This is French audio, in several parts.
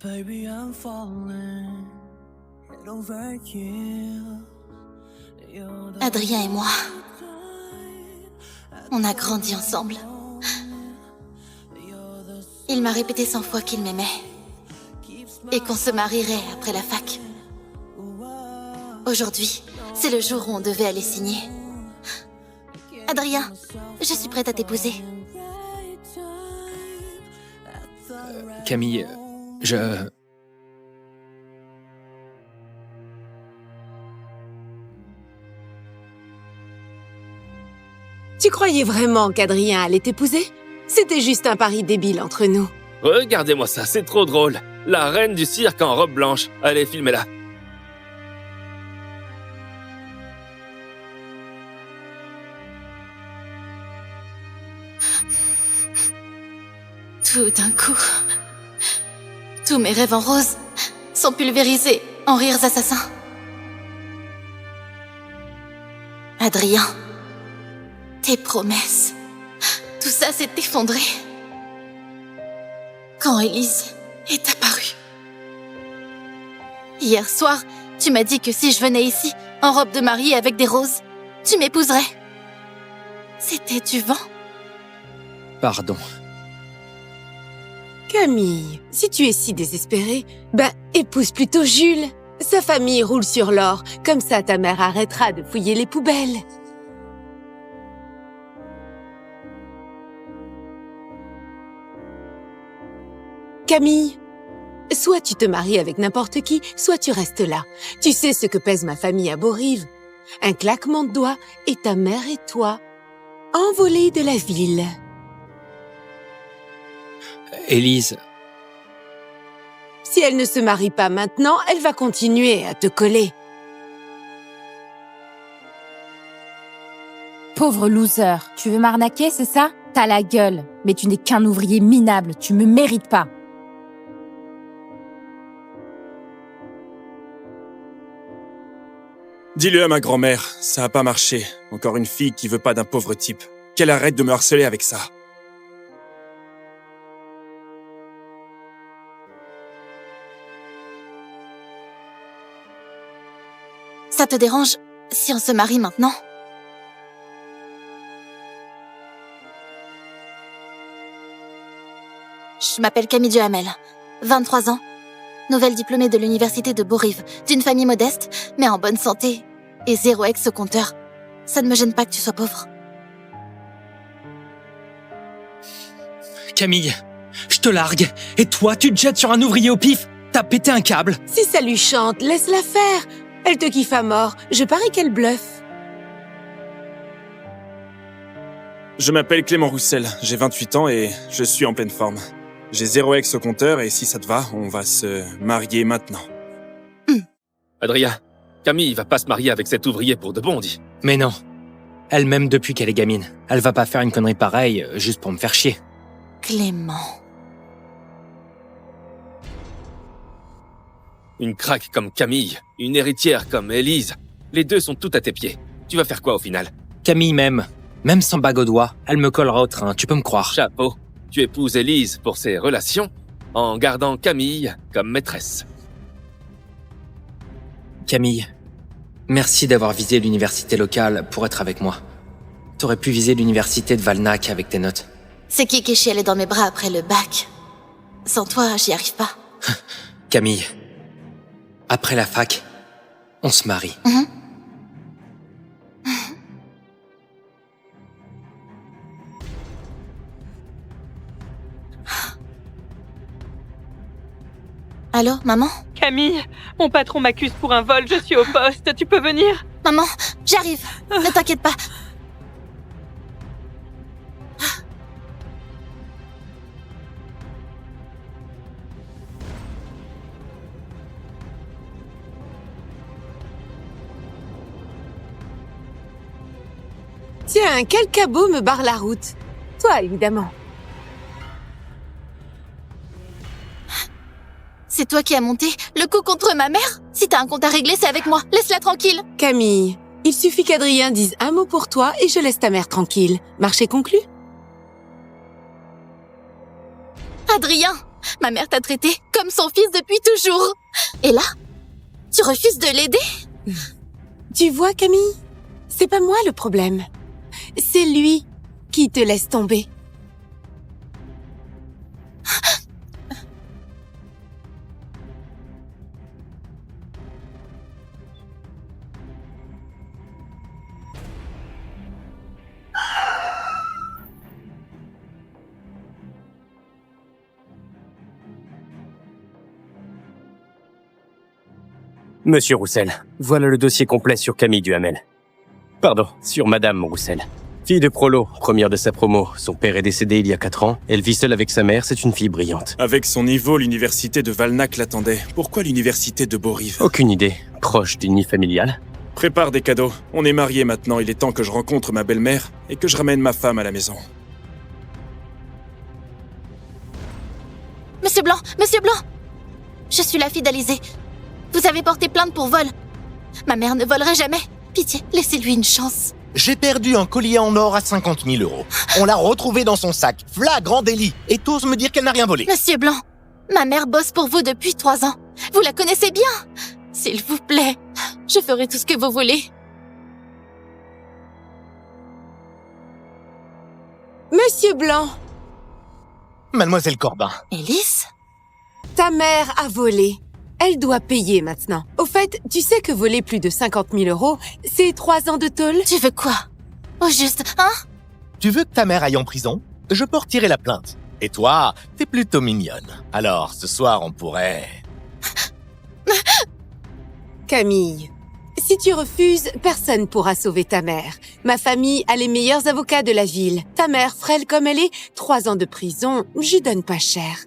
Baby, I'm falling head over heels. You're the Adrien et moi, on a grandi ensemble. Il m'a répété 100 fois qu'il m'aimait et qu'on se marierait après la fac. Aujourd'hui, c'est le jour où on devait aller signer. Adrien, je suis prête à t'épouser. Camille, Tu croyais vraiment qu'Adrien allait t'épouser? C'était juste un pari débile entre nous. Regardez-moi ça, c'est trop drôle. La reine du cirque en robe blanche. Allez, filmez-la. Tout d'un coup, tous mes rêves en rose sont pulvérisés en rires assassins. Adrien, tes promesses, tout ça s'est effondré quand Élise est apparue. Hier soir, tu m'as dit que si je venais ici, en robe de mariée avec des roses, tu m'épouserais. C'était du vent. Pardon. Camille, si tu es si désespérée, épouse plutôt Jules. Sa famille roule sur l'or, comme ça ta mère arrêtera de fouiller les poubelles. Camille, soit tu te maries avec n'importe qui, soit tu restes là. Tu sais ce que pèse ma famille à Beaurive. Un claquement de doigts et ta mère et toi, envolés de la ville. Élise, Si elle ne se marie pas maintenant, elle va continuer à te coller. Pauvre loser, tu veux m'arnaquer, c'est ça? T'as la gueule, mais tu n'es qu'un ouvrier minable, tu me mérites pas. Dis-le à ma grand-mère, ça a pas marché. Encore une fille qui veut pas d'un pauvre type. Qu'elle arrête de me harceler avec ça. Ça te dérange si on se marie maintenant? Je m'appelle Camille Duhamel, 23 ans, nouvelle diplômée de l'université de Beaurive, d'une famille modeste, mais en bonne santé, et 0 ex au compteur. Ça ne me gêne pas que tu sois pauvre. Camille, je te largue. Et toi, tu te jettes sur un ouvrier au pif? T'as pété un câble. Si ça lui chante, laisse-la faire. Elle te kiffe à mort. Je parie qu'elle bluffe. Je m'appelle Clément Roussel, j'ai 28 ans et je suis en pleine forme. J'ai 0 ex au compteur et si ça te va, on va se marier maintenant. Adrien, Camille va pas se marier avec cet ouvrier pour de bon, dit. Mais non. Elle m'aime depuis qu'elle est gamine. Elle va pas faire une connerie pareille juste pour me faire chier. Clément. Une craque comme Camille, une héritière comme Élise. Les deux sont tout à tes pieds. Tu vas faire quoi au final? Camille m'aime. Même sans bague au doigt, elle me collera au train, tu peux me croire. Chapeau. Tu épouses Élise pour ses relations, en gardant Camille comme maîtresse. Camille, merci d'avoir visé l'université locale pour être avec moi. T'aurais pu viser l'université de Valnac avec tes notes. C'est qui est chialé dans mes bras après le bac? Sans toi, j'y arrive pas. Camille, après la fac, on se marie. Allô, maman? Camille, mon patron m'accuse pour un vol, je suis au poste, tu peux venir? Maman, j'arrive. Ne t'inquiète pas. Tiens, quel cabot me barre la route? Toi, évidemment. C'est toi qui as monté le coup contre ma mère? Si t'as un compte à régler, c'est avec moi. Laisse-la tranquille. Camille, il suffit qu'Adrien dise un mot pour toi et je laisse ta mère tranquille. Marché conclu? Adrien, Ma mère t'a traité comme son fils depuis toujours. Et là, tu refuses de l'aider? Tu vois, Camille? C'est pas moi le problème. C'est lui qui te laisse tomber. Monsieur Roussel, voilà le dossier complet sur Camille Duhamel. Pardon, sur Madame Roussel. Fille de prolo, première de sa promo. Son père est décédé il y a 4 ans. Elle vit seule avec sa mère, c'est une fille brillante. Avec son niveau, l'université de Valnac l'attendait. Pourquoi l'université de Beaurive? Aucune idée. Proche d'une nid familiale. Prépare des cadeaux. On est mariés maintenant, il est temps que je rencontre ma belle-mère et que je ramène ma femme à la maison. Monsieur Blanc, Monsieur Blanc! Je suis la fille d'Alizé. Vous avez porté plainte pour vol. Ma mère ne volerait jamais. Pitié, laissez-lui une chance. J'ai perdu un collier en or à 50 000 €. On l'a retrouvé dans son sac. Flagrant délit. Et t'oses me dire qu'elle n'a rien volé. Monsieur Blanc, ma mère bosse pour vous depuis 3 ans. Vous la connaissez bien. S'il vous plaît, je ferai tout ce que vous voulez. Monsieur Blanc, Mademoiselle Corbin. Élise? ta mère a volé. Elle doit payer maintenant. Au fait, tu sais que voler plus de 50 000 €, c'est 3 ans de tôle? Tu veux quoi? Au juste, hein? Tu veux que ta mère aille en prison? Je peux retirer la plainte. Et toi, t'es plutôt mignonne. Alors, ce soir, on pourrait... Camille, si tu refuses, personne pourra sauver ta mère. Ma famille a les meilleurs avocats de la ville. Ta mère, frêle comme elle est, 3 ans de prison, j'y donne pas cher.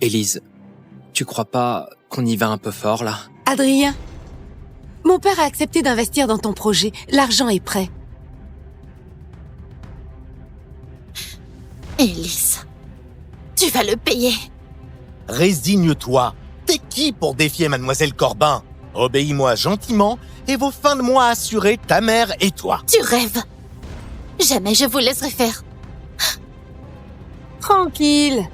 Élise, tu crois pas qu'on y va un peu fort, là? Adrien, mon père a accepté d'investir dans ton projet. L'argent est prêt. Élise, tu vas le payer. Résigne-toi. T'es qui pour défier Mademoiselle Corbin? Obéis-moi gentiment et vos fins de mois assurées, ta mère et toi. Tu rêves. Jamais je vous laisserai faire. Tranquille.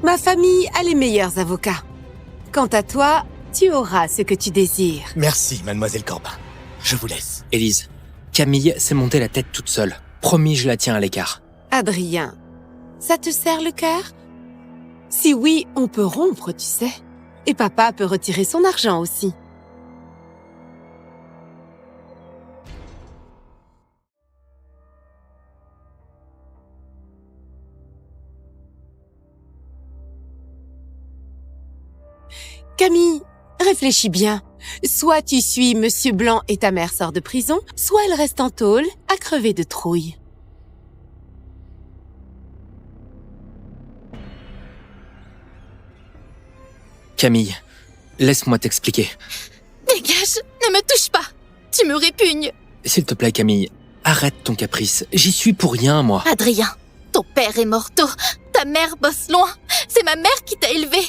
Ma famille a les meilleurs avocats. Quant à toi, tu auras ce que tu désires. Merci, Mademoiselle Corbin. Je vous laisse. Élise, Camille s'est montée la tête toute seule. Promis, je la tiens à l'écart. Adrien, ça te serre le cœur? Si oui, on peut rompre, tu sais. Et papa peut retirer son argent aussi. Camille, réfléchis bien. Soit tu suis Monsieur Blanc et ta mère sort de prison, soit elle reste en tôle à crever de trouille. Camille, laisse-moi t'expliquer. Dégage, ne me touche pas. Tu me répugnes. S'il te plaît, Camille, arrête ton caprice. J'y suis pour rien, moi. Adrien, ton père est mort tôt. Ta mère bosse loin. C'est ma mère qui t'a élevé.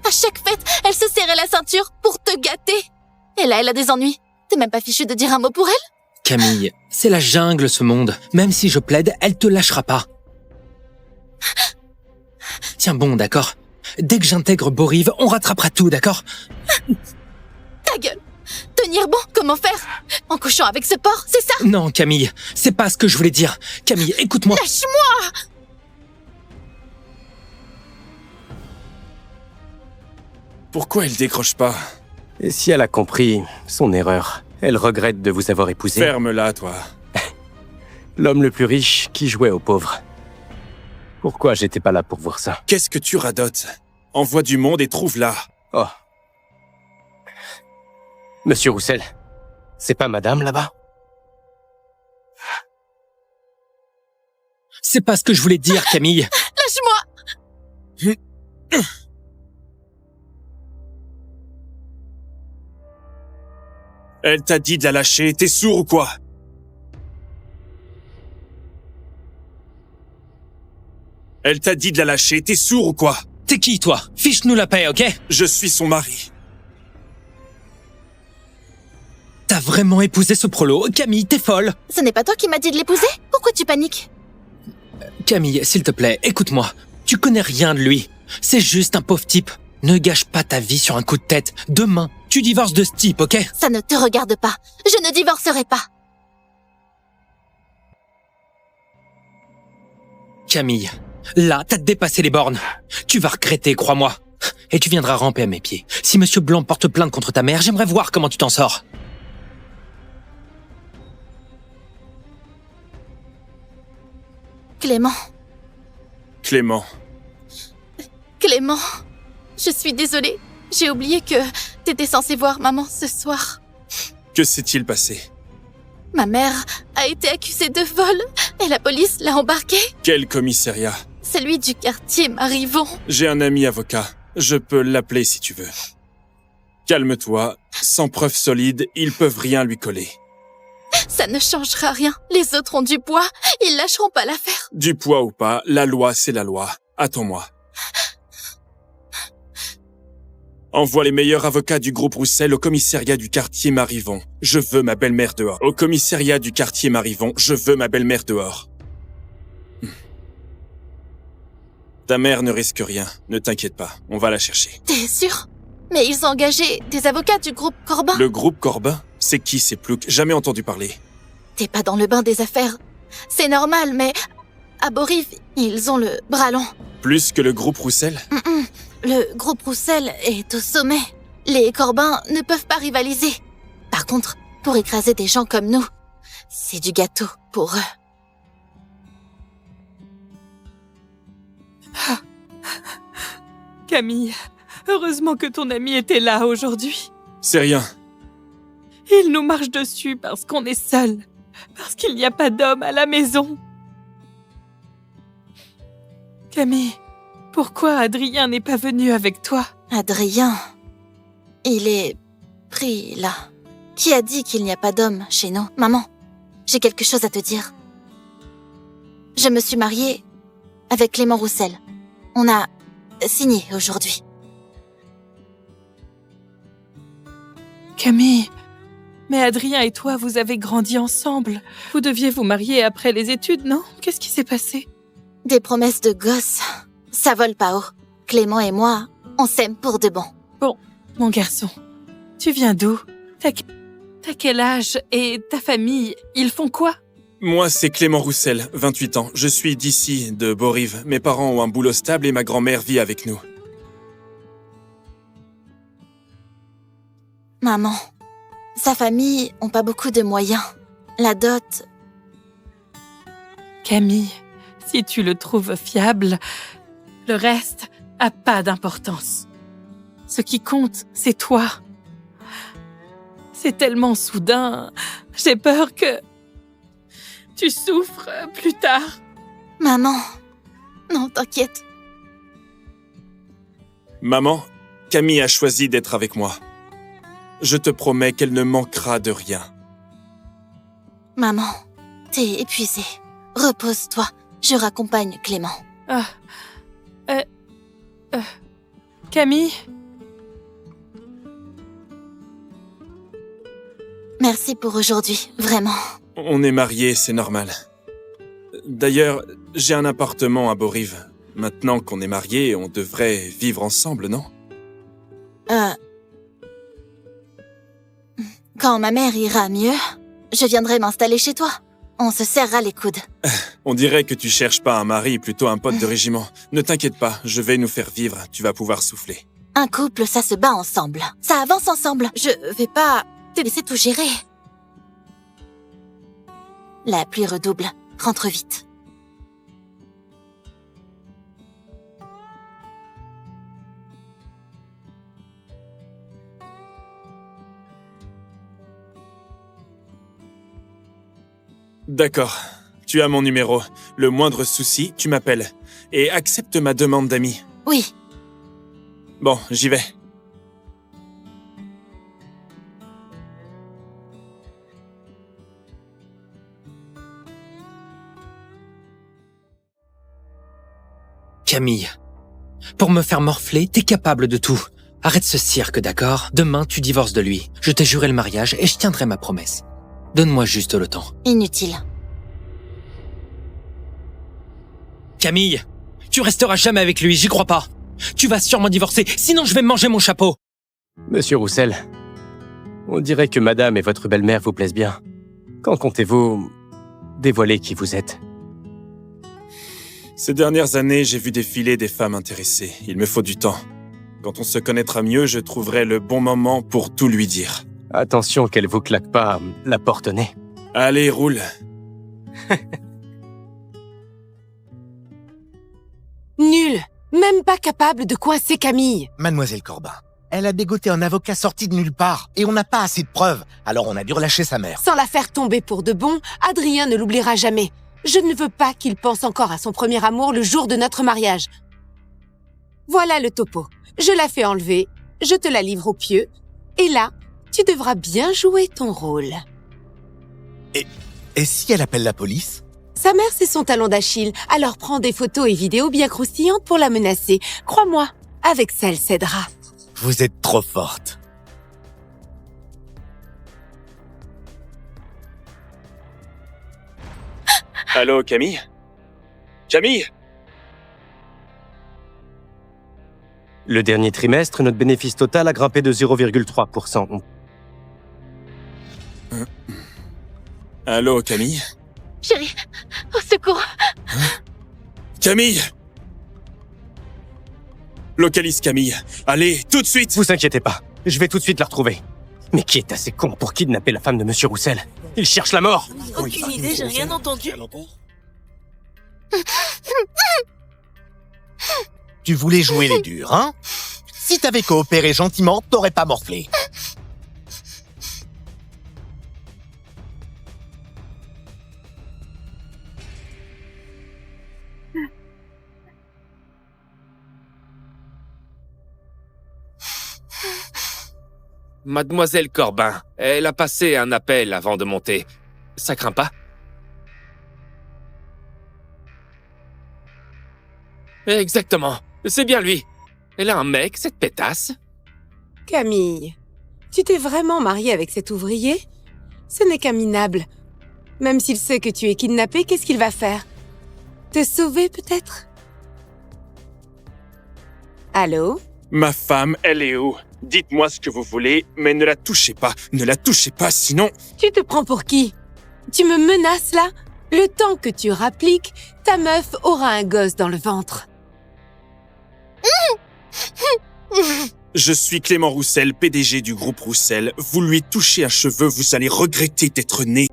À chaque fête, elle se serrait la ceinture pour te gâter. Et là, elle a des ennuis. T'es même pas fichu de dire un mot pour elle? Camille, c'est la jungle, ce monde. Même si je plaide, elle te lâchera pas. Tiens bon, d'accord? Dès que j'intègre Beaurive, on rattrapera tout, d'accord? Ta gueule. Tenir bon, comment faire? En couchant avec ce porc, c'est ça? Non, Camille, c'est pas ce que je voulais dire. Camille, écoute-moi. Lâche-moi! Pourquoi elle décroche pas? Et si elle a compris son erreur, elle regrette de vous avoir épousé. Ferme-la, toi. L'homme le plus riche qui jouait aux pauvres. Pourquoi j'étais pas là pour voir ça? Qu'est-ce que tu radotes? Envoie du monde et trouve-la. Oh. Monsieur Roussel, c'est pas madame là-bas? C'est pas ce que je voulais dire, Camille. Lâche-moi! Elle t'a dit de la lâcher, t'es sourd ou quoi? Elle t'a dit de la lâcher, t'es sourd ou quoi? T'es qui, toi? Fiche-nous la paix, ok? Je suis son mari. T'as vraiment épousé ce prolo? Camille, t'es folle. Ce n'est pas toi qui m'as dit de l'épouser? Pourquoi tu paniques? Camille, s'il te plaît, écoute-moi. Tu connais rien de lui. C'est juste un pauvre type. Ne gâche pas ta vie sur un coup de tête. Demain, tu divorces de ce type, ok? Ça ne te regarde pas. Je ne divorcerai pas. Camille, là, t'as dépassé les bornes. Tu vas regretter, crois-moi. Et tu viendras ramper à mes pieds. Si Monsieur Blanc porte plainte contre ta mère, j'aimerais voir comment tu t'en sors. Clément. Clément. Clément. Je suis désolée. J'ai oublié que t'étais censé voir maman ce soir. Que s'est-il passé? Ma mère a été accusée de vol et la police l'a embarquée. Quel commissariat? Celui du quartier Marivon. J'ai un ami avocat. Je peux l'appeler si tu veux. Calme-toi. Sans preuve solide, ils peuvent rien lui coller. Ça ne changera rien. Les autres ont du poids. Ils lâcheront pas l'affaire. Du poids ou pas, la loi, c'est la loi. Attends-moi. Envoie les meilleurs avocats du groupe Roussel au commissariat du quartier Marivon. Je veux ma belle-mère dehors. Au commissariat du quartier Marivon, je veux ma belle-mère dehors. Ta mère ne risque rien. Ne t'inquiète pas, on va la chercher. T'es sûr? Mais ils ont engagé des avocats du groupe Corbin. Le groupe Corbin? C'est qui ces ploucs? Jamais entendu parler. T'es pas dans le bain des affaires. C'est normal, mais à Boriv, ils ont le bras long. Plus que le groupe Roussel? Le groupe Roussel est au sommet. Les Corbins ne peuvent pas rivaliser. Par contre, pour écraser des gens comme nous, c'est du gâteau pour eux. Camille, heureusement que ton ami était là aujourd'hui. C'est rien. Il nous marche dessus parce qu'on est seuls. Parce qu'il n'y a pas d'homme à la maison. Camille, pourquoi Adrien n'est pas venu avec toi? Adrien, il est pris là. Qui a dit qu'il n'y a pas d'homme chez nous? Maman, j'ai quelque chose à te dire. Je me suis mariée avec Clément Roussel. On a signé aujourd'hui. Camille, mais Adrien et toi, vous avez grandi ensemble. Vous deviez vous marier après les études, non? Qu'est-ce qui s'est passé? Des promesses de gosse, ça vole pas haut. Clément et moi, on s'aime pour de bon. Bon, mon garçon, tu viens d'où? T'as quel âge? Et ta famille, ils font quoi? Moi, c'est Clément Roussel, 28 ans. Je suis d'ici, de Boriv. Mes parents ont un boulot stable et ma grand-mère vit avec nous. Maman, sa famille ont pas beaucoup de moyens. La dot... Camille, si tu le trouves fiable, le reste a pas d'importance. Ce qui compte, c'est toi. C'est tellement soudain. J'ai peur que tu souffres plus tard. Maman, non, t'inquiète. Maman, Camille a choisi d'être avec moi. Je te promets qu'elle ne manquera de rien. Maman, t'es épuisée. Repose-toi, je raccompagne Clément. Camille? Merci pour aujourd'hui, vraiment. On est mariés, c'est normal. D'ailleurs, j'ai un appartement à Boriv. Maintenant qu'on est mariés, on devrait vivre ensemble, non? Quand ma mère ira mieux, je viendrai m'installer chez toi. On se serrera les coudes. On dirait que tu cherches pas un mari, plutôt un pote de régiment. Ne t'inquiète pas, je vais nous faire vivre, tu vas pouvoir souffler. Un couple, ça se bat ensemble. Ça avance ensemble. Je vais pas te laisser tout gérer. La pluie redouble. Rentre vite. D'accord. Tu as mon numéro. Le moindre souci, tu m'appelles. Et accepte ma demande d'amis. Oui. Bon, j'y vais. Camille, pour me faire morfler, t'es capable de tout. Arrête ce cirque, d'accord? Demain, tu divorces de lui. Je t'ai juré le mariage et je tiendrai ma promesse. Donne-moi juste le temps. Inutile. Camille, tu resteras jamais avec lui, j'y crois pas. Tu vas sûrement divorcer, sinon je vais manger mon chapeau. Monsieur Roussel, on dirait que madame et votre belle-mère vous plaisent bien. Quand comptez-vous dévoiler qui vous êtes? Ces dernières années, j'ai vu défiler des femmes intéressées. Il me faut du temps. Quand on se connaîtra mieux, je trouverai le bon moment pour tout lui dire. Attention qu'elle vous claque pas la porte au nez. Allez, roule. Nul. Même pas capable de coincer Camille. Mademoiselle Corbin, elle a dégoté un avocat sorti de nulle part, et on n'a pas assez de preuves, alors on a dû relâcher sa mère. Sans la faire tomber pour de bon, Adrien ne l'oubliera jamais. Je ne veux pas qu'il pense encore à son premier amour le jour de notre mariage. Voilà le topo. Je la fais enlever, je te la livre au pieu, et là, tu devras bien jouer ton rôle. Et si elle appelle la police? Sa mère, c'est son talon d'Achille, alors prends des photos et vidéos bien croustillantes pour la menacer. Crois-moi, avec ça, elle cédera. Vous êtes trop forte. Allô, Camille? Camille? Le dernier trimestre, notre bénéfice total a grimpé de 0,3%. Allô, Camille? Chérie, au secours. Camille! Localise Camille. Allez, tout de suite! Vous inquiétez pas, je vais tout de suite la retrouver. Mais qui est assez con pour kidnapper la femme de Monsieur Roussel? Il cherche la mort! Aucune idée, j'ai rien entendu. Tu voulais jouer les durs, hein? Si t'avais coopéré gentiment, t'aurais pas morflé. Mademoiselle Corbin, elle a passé un appel avant de monter. Ça craint pas? Exactement. C'est bien lui. Elle a un mec, cette pétasse. Camille, tu t'es vraiment mariée avec cet ouvrier? Ce n'est qu'un minable. Même s'il sait que tu es kidnappée, qu'est-ce qu'il va faire? Te sauver, peut-être? Allô? Ma femme, elle est où? Dites-moi ce que vous voulez, mais ne la touchez pas. Ne la touchez pas, sinon... Tu te prends pour qui? Tu me menaces, là? Le temps que tu rappliques, ta meuf aura un gosse dans le ventre. Je suis Clément Roussel, PDG du groupe Roussel. Vous lui touchez un cheveu, vous allez regretter d'être né.